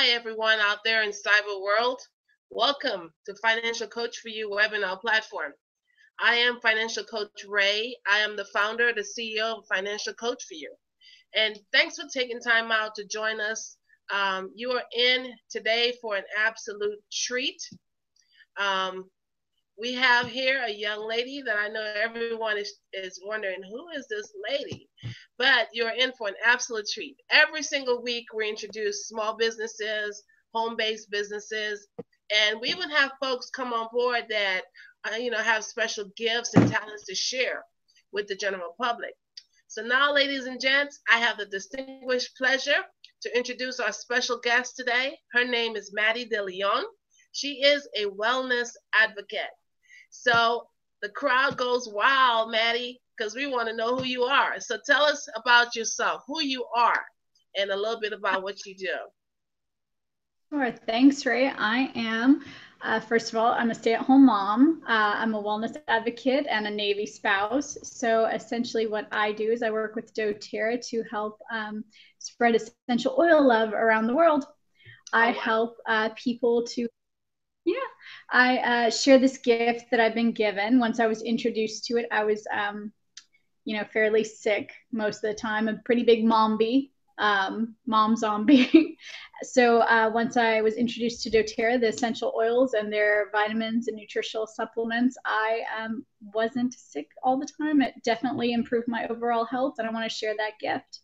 Hi, everyone out there in cyber world. Welcome to FinancialCoach4U webinar platform. I am Financial Coach Ray. I am the founder, the CEO of Financial Coach for You. And thanks for taking time out to join us. You are in today for an absolute treat. We have here a young lady that I know everyone is wondering, who is this lady? But you're in for an absolute treat. Every single week we introduce small businesses, home-based businesses, and we even have folks come on board that have special gifts and talents to share with the general public. So now, ladies and gents, I have the distinguished pleasure to introduce our special guest today. Her name is Maddie De Leon. She is a wellness advocate. So the crowd goes wild, Maddie, because we want to know who you are. So tell us about yourself, who you are, and a little bit about what you do. Sure. Thanks, Ray. I am, first of all, I'm a stay-at-home mom. I'm a wellness advocate and a Navy spouse. So essentially what I do is I work with doTERRA to help spread essential oil love around the world. I help people to I share this gift that I've been given. Once I was introduced to it, I was, fairly sick most of the time, a pretty big mom zombie. So once I was introduced to doTERRA, the essential oils and their vitamins and nutritional supplements, I wasn't sick all the time. It definitely improved my overall health, and I want to share that gift.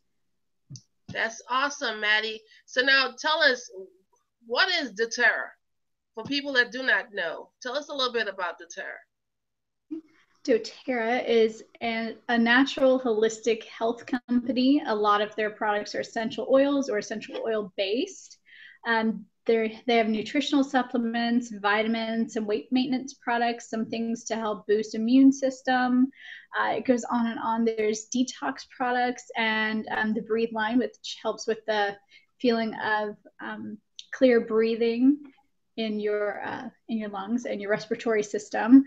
That's awesome, Maddie. So now tell us, what is doTERRA? For people that do not know, tell us a little bit about doTERRA. doTERRA is a natural holistic health company. A lot of their products are essential oils or essential oil based. They have nutritional supplements, vitamins, some weight maintenance products, some things to help boost immune system. It goes on and on. There's detox products and the Breathe line, which helps with the feeling of clear breathing in your lungs and your respiratory system.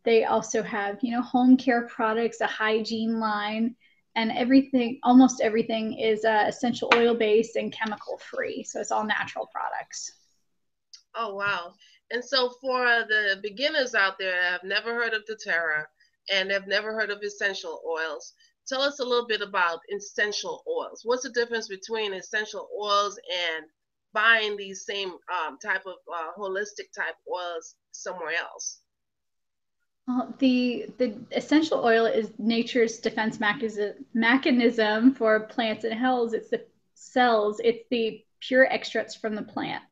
They also have, home care products, a hygiene line, and almost everything is essential oil based and chemical free. So it's all natural products. Oh, wow. And so for the beginners out there that have never heard of doTERRA and have never heard of essential oils, tell us a little bit about essential oils. What's the difference between essential oils and buying these same type of holistic type oils somewhere else? Well, the essential oil is nature's defense mechanism for plants and cells. It's the cells. It's the pure extracts from the plant.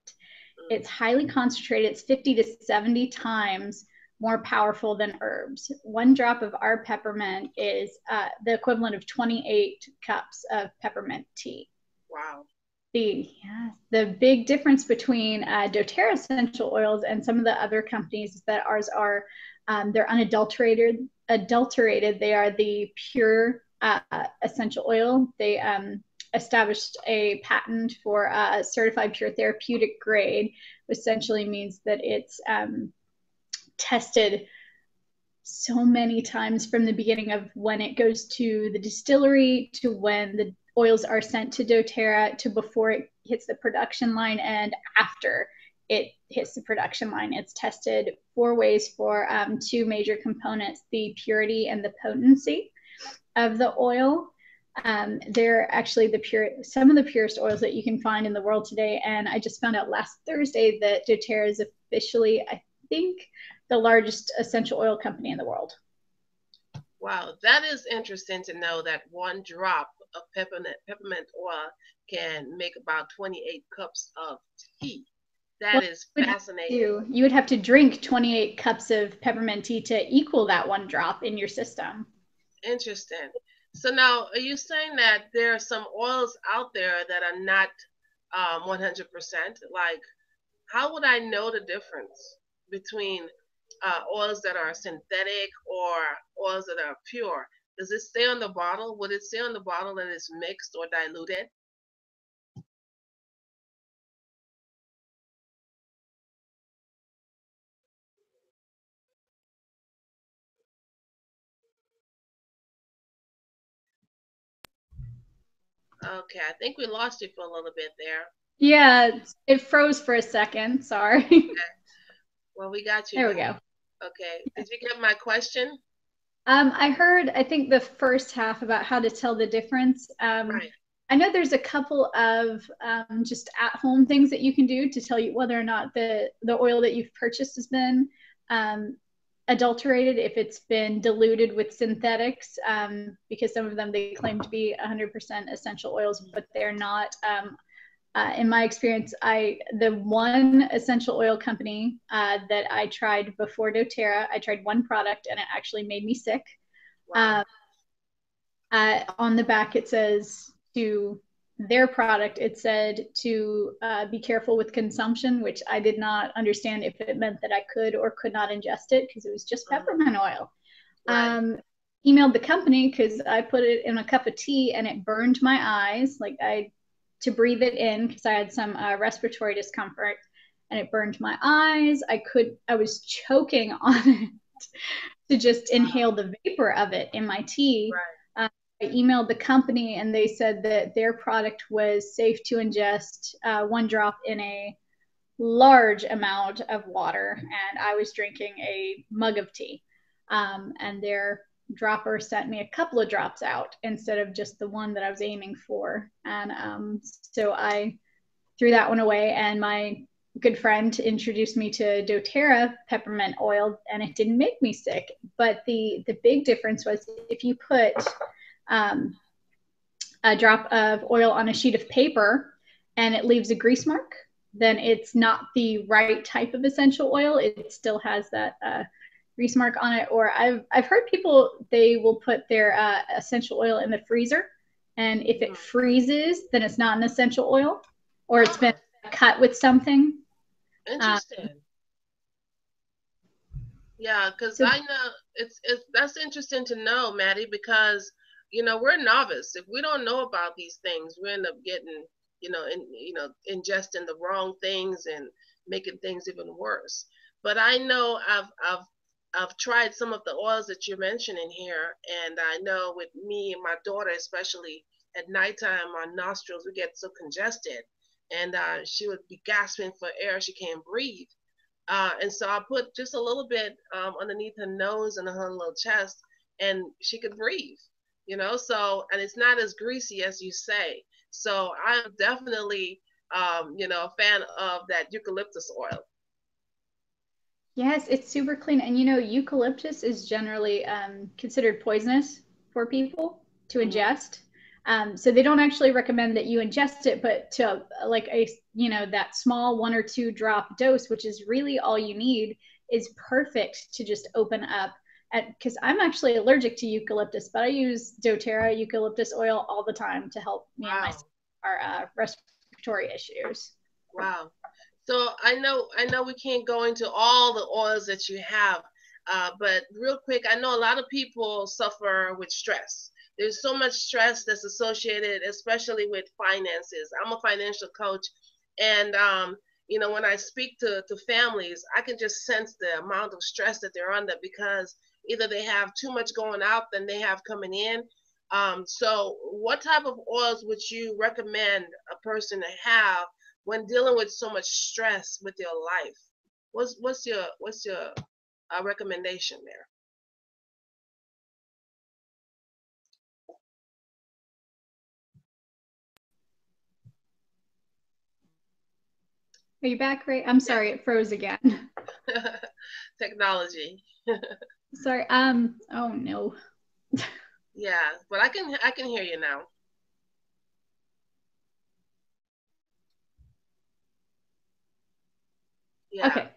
It's highly concentrated. It's 50 to 70 times more powerful than herbs. One drop of our peppermint is the equivalent of 28 cups of peppermint tea. Wow. The big difference between doTERRA essential oils and some of the other companies is that ours are they're unadulterated. They are the pure essential oil. They established a patent for a certified pure therapeutic grade, which essentially means that it's tested so many times from the beginning of when it goes to the distillery to when the oils are sent to doTERRA to before it hits the production line and after it hits the production line. It's tested 4 ways for 2 major components, the purity and the potency of the oil. They're actually some of the purest oils that you can find in the world today. And I just found out last Thursday that doTERRA is officially, I think, the largest essential oil company in the world. Wow, that is interesting to know that 1 drop of peppermint oil can make about 28 cups of tea. That is fascinating. You would have to drink 28 cups of peppermint tea to equal that 1 drop in your system. Interesting. So now, are you saying that there are some oils out there that are not 100%? Like, how would I know the difference between oils that are synthetic or oils that are pure? Does it say on the bottle? Would it say on the bottle that it's mixed or diluted? Okay, I think we lost you for a little bit there. Yeah, it froze for a second. Sorry. Okay. Well, we got you There now. we go. Okay. Did you get my question? I heard, I think the first half about how to tell the difference. Right. I know there's a couple of just at-home things that you can do to tell you whether or not the oil that you've purchased has been um, adulterated, if it's been diluted with synthetics, because some of them they claim to be 100% essential oils, but they're not. In my experience, the one essential oil company that I tried before doTERRA, I tried one product and it actually made me sick. Wow. On the back, it says to their product, it said to be careful with consumption, which I did not understand if it meant that I could or could not ingest it because it was just peppermint oil. Right. Emailed the company because I put it in a cup of tea and it burned my eyes. Like to breathe it in because I had some respiratory discomfort and it burned my eyes. I was choking on it to just inhale the vapor of it in my tea. Right. I emailed the company and they said that their product was safe to ingest 1 drop in a large amount of water. And I was drinking a mug of tea. And their dropper sent me a couple of drops out instead of just the one that I was aiming for. And so I threw that one away. And my good friend introduced me to doTERRA peppermint oil, and it didn't make me sick. But the big difference was if you put um, a drop of oil on a sheet of paper and it leaves a grease mark, then it's not the right type of essential oil. It still has that grease mark on it. Or I've heard people, they will put their essential oil in the freezer, and if it freezes, then it's not an essential oil, or it's been cut with something. Interesting. Yeah, because So I know that's interesting to know, Maddie, because we're novice. If we don't know about these things, we end up getting ingesting the wrong things and making things even worse. But I know I've tried some of the oils that you're mentioning here, and I know with me and my daughter, especially at nighttime, our nostrils we get so congested, and she would be gasping for air. She can't breathe. And so I put just a little bit underneath her nose and her little chest, and she could breathe. So and it's not as greasy as you say. So I'm definitely a fan of that eucalyptus oil. yes, it's super clean. And eucalyptus is generally considered poisonous for people to ingest. So they don't actually recommend that you ingest it, but to like that small 1 or 2 drop dose, which is really all you need, is perfect to just open up. Because I'm actually allergic to eucalyptus, but I use doTERRA eucalyptus oil all the time to help me and my Wow. our respiratory issues. Wow. So I know we can't go into all the oils that you have, but real quick, I know a lot of people suffer with stress. There's so much stress that's associated, especially with finances. I'm a financial coach, and when I speak to families, I can just sense the amount of stress that they're under because either they have too much going out than they have coming in. So, what type of oils would you recommend a person to have when dealing with so much stress with your life? What's your recommendation there? Are you back, Ray? I'm sorry, it froze again. Technology. Sorry. Oh no. Yeah, but I can hear you now. Yeah, Okay,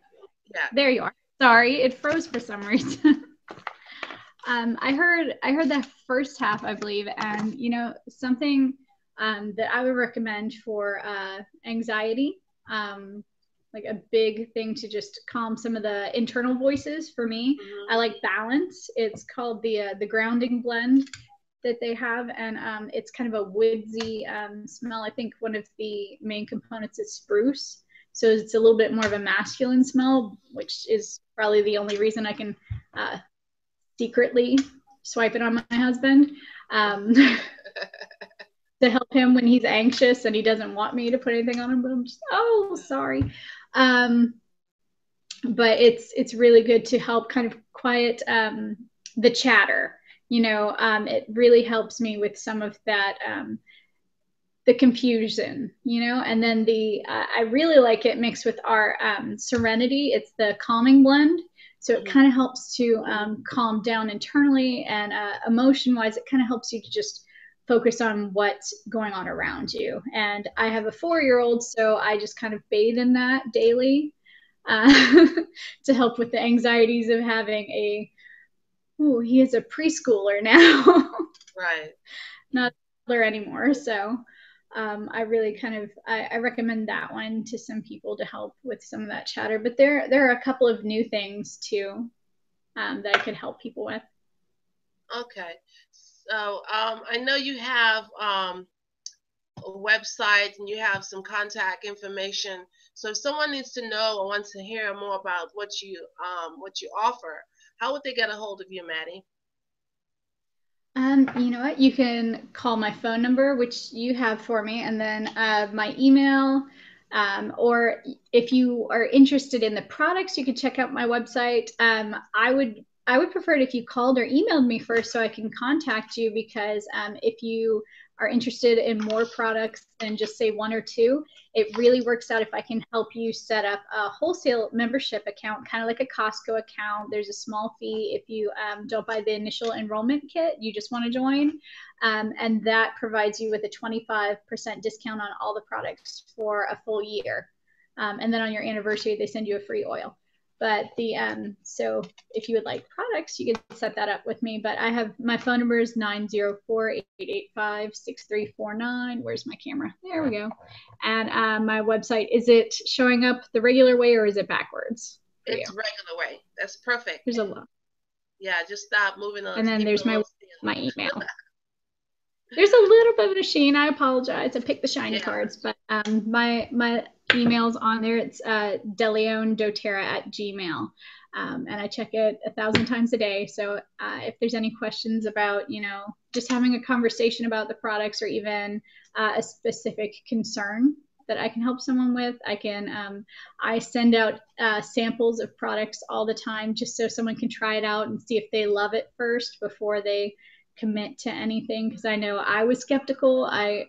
yeah. there you are. Sorry, it froze for some reason. I heard that first half, I believe, and something that I would recommend for anxiety, like a big thing to just calm some of the internal voices for me. I Mm-hmm. like balance. It's called the grounding blend that they have, and it's kind of a woodsy smell. I think one of the main components is spruce, so it's a little bit more of a masculine smell, which is probably the only reason I can secretly swipe it on my husband. Um, to help him when he's anxious and he doesn't want me to put anything on him, but I'm just, oh, sorry. But it's really good to help kind of quiet the chatter. It really helps me with some of that, the confusion, and then I really like it mixed with our Serenity. It's the calming blend. So it kind of helps to calm down internally, and emotion wise, it kind of helps you to just focus on what's going on around you. And I have a 4-year-old, so I just kind of bathe in that daily to help with the anxieties of having he is a preschooler now. Right. Not a toddler anymore. So I really I recommend that one to some people to help with some of that chatter. But there are a couple of new things too that I could help people with. Okay. So I know you have a website and you have some contact information. So if someone needs to know or wants to hear more about what you offer, how would they get a hold of you, Maddie? You know what? You can call my phone number, which you have for me, and then my email. Or if you are interested in the products, you could check out my website. I would prefer it if you called or emailed me first so I can contact you, because if you are interested in more products than just say one or two, it really works out if I can help you set up a wholesale membership account, kind of like a Costco account. There's a small fee if you don't buy the initial enrollment kit, you just want to join. And that provides you with a 25% discount on all the products for a full year. And then on your anniversary, they send you a free oil. But so if you would like products, you can set that up with me. But I have my phone number is 904-885-6349. Where's my camera? There we go. And my website, is it showing up the regular way or is it backwards? It's regular way. That's perfect. There's a lot. Yeah, just stop moving on. And then there's my email. There's a little bit of a machine. I apologize. I picked the shiny cards, but my email's on there. It's deleondoterra@gmail. And I check it 1,000 times a day. So if there's any questions about, just having a conversation about the products or even a specific concern that I can help someone with, I send out samples of products all the time just so someone can try it out and see if they love it first before they commit to anything. Because I know I was skeptical. I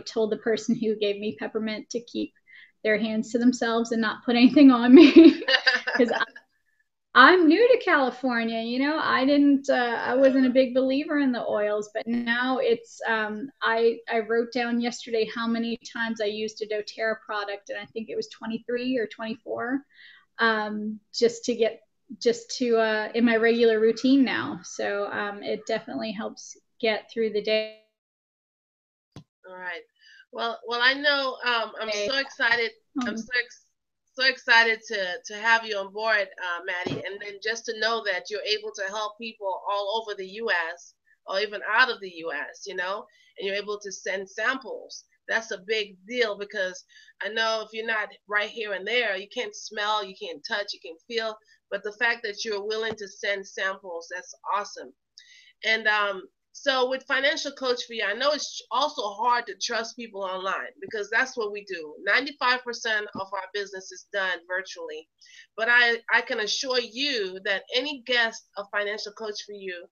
told the person who gave me peppermint to keep their hands to themselves and not put anything on me because I'm new to California. I wasn't a big believer in the oils, but now it's I wrote down yesterday how many times I used a doTERRA product, and I think it was 23 or 24, just to in my regular routine now. So it definitely helps get through the day. All right. Well, I know I'm so excited. I'm so excited to have you on board, Maddie, and then just to know that you're able to help people all over the U.S. or even out of the U.S., and you're able to send samples. That's a big deal, because I know if you're not right here and there, you can't smell, you can't touch, you can feel, but the fact that you're willing to send samples, that's awesome. And so with Financial Coach for You, I know it's also hard to trust people online, because that's what we do. 95% of our business is done virtually. But I can assure you that any guest of Financial Coach for You,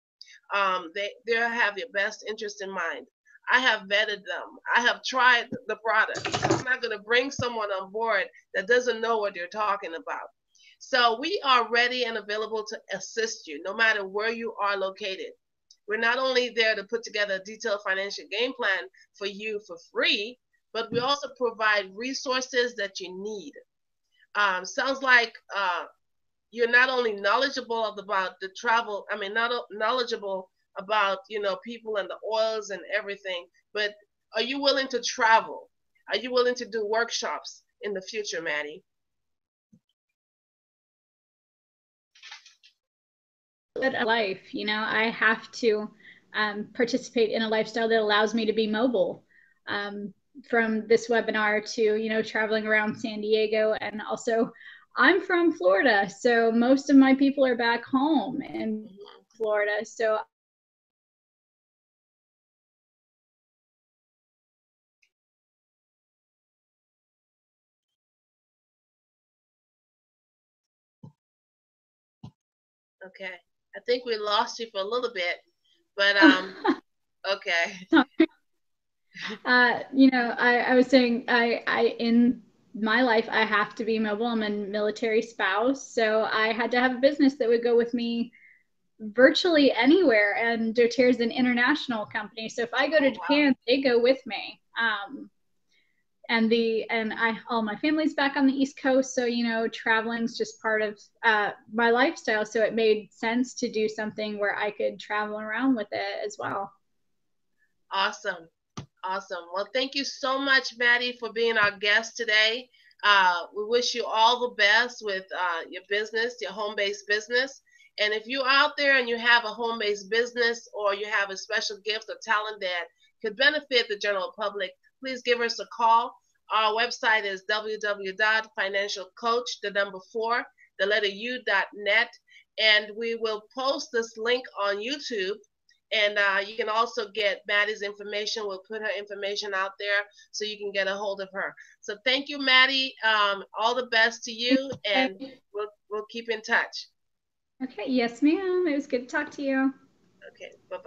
they have your best interest in mind. I have vetted them. I have tried the product. I'm not going to bring someone on board that doesn't know what they're talking about. So we are ready and available to assist you no matter where you are located. We're not only there to put together a detailed financial game plan for you for free, but we also provide resources that you need. Sounds like you're not only knowledgeable about the travel, not knowledgeable about, people and the oils and everything, but are you willing to travel? Are you willing to do workshops in the future, Maddie? Life, I have to participate in a lifestyle that allows me to be mobile. From this webinar to traveling around San Diego, and also I'm from Florida, so most of my people are back home in Florida. So Okay. I think we lost you for a little bit, but okay. I was saying in my life, I have to be mobile. I'm a military spouse. So I had to have a business that would go with me virtually anywhere. And doTERRA is an international company. So if I go to Oh, wow. Japan, they go with me. And all my family's back on the East Coast. So, traveling's just part of my lifestyle. So it made sense to do something where I could travel around with it as well. Awesome. Awesome. Well, thank you so much, Maddie, for being our guest today. We wish you all the best with your business, your home-based business. And if you're out there and you have a home-based business or you have a special gift or talent that could benefit the general public, please give us a call. Our website is www.financialcoach, the number 4, the letter U.net. And we will post this link on YouTube, and you can also get Maddie's information. We'll put her information out there so you can get a hold of her. So thank you, Maddie. All the best to you, and we'll keep in touch. Okay. Yes, ma'am. It was good to talk to you. Okay. Bye.